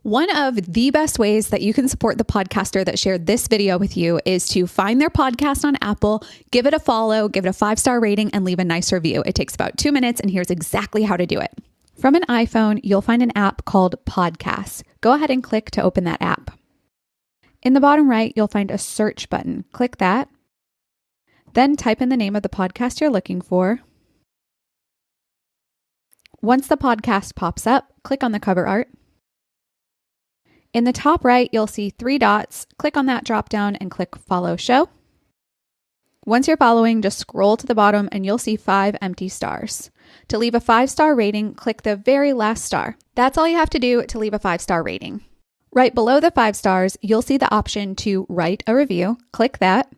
One of the best ways that you can support the podcaster that shared this video with you is to find their podcast on Apple, give it a follow, give it a 5-star rating, and leave a nice review. It takes about 2 minutes, and here's exactly how to do it. From an iPhone, you'll find an app called Podcasts. Go ahead and click to open that app. In the bottom right, you'll find a search button. Click that. Then type in the name of the podcast you're looking for. Once the podcast pops up, click on the cover art. In the top right, you'll see 3 dots. Click on that drop down and click Follow Show. Once you're following, just scroll to the bottom and you'll see 5 empty stars. To leave a 5-star rating, click the very last star. That's all you have to do to leave a 5-star rating. Right below the 5 stars, you'll see the option to write a review. Click that.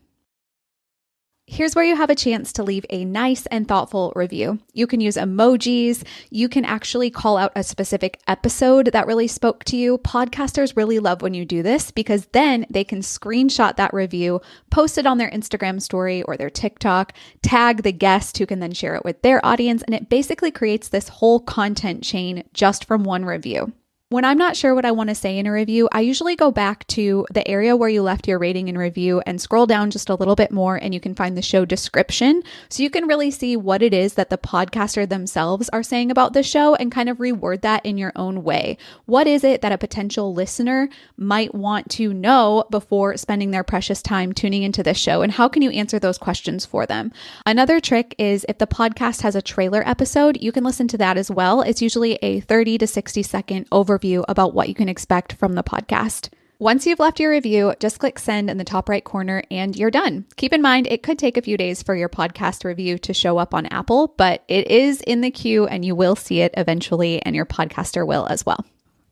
Here's where you have a chance to leave a nice and thoughtful review. You can use emojis. You can actually call out a specific episode that really spoke to you. Podcasters really love when you do this because then they can screenshot that review, post it on their Instagram story or their TikTok, tag the guest who can then share it with their audience, and it basically creates this whole content chain just from one review. When I'm not sure what I want to say in a review, I usually go back to the area where you left your rating and review and scroll down just a little bit more, and you can find the show description. So you can really see what it is that the podcaster themselves are saying about the show and kind of reword that in your own way. What is it that a potential listener might want to know before spending their precious time tuning into this show? And how can you answer those questions for them? Another trick is if the podcast has a trailer episode, you can listen to that as well. It's usually a 30 to 60 second overview about what you can expect from the podcast. Once you've left your review, just click send in the top right corner and you're done. Keep in mind, it could take a few days for your podcast review to show up on Apple, but it is in the queue and you will see it eventually, and your podcaster will as well.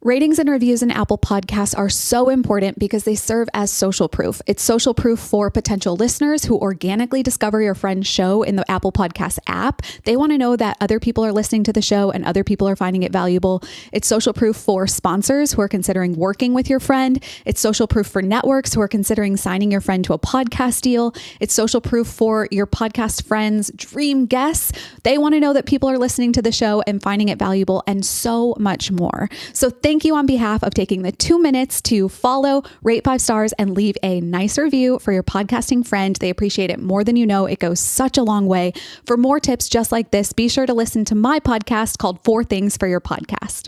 Ratings and reviews in Apple Podcasts are so important because they serve as social proof. It's social proof for potential listeners who organically discover your friend's show in the Apple Podcast app. They want to know that other people are listening to the show and other people are finding it valuable. It's social proof for sponsors who are considering working with your friend. It's social proof for networks who are considering signing your friend to a podcast deal. It's social proof for your podcast friends' dream guests. They want to know that people are listening to the show and finding it valuable, and so much more. So thank you on behalf of taking the 2 minutes to follow, rate 5 stars, and leave a nice review for your podcasting friend. They appreciate it more than you know. It goes such a long way. For more tips just like this, be sure to listen to my podcast called 4 Things for Your Podcast.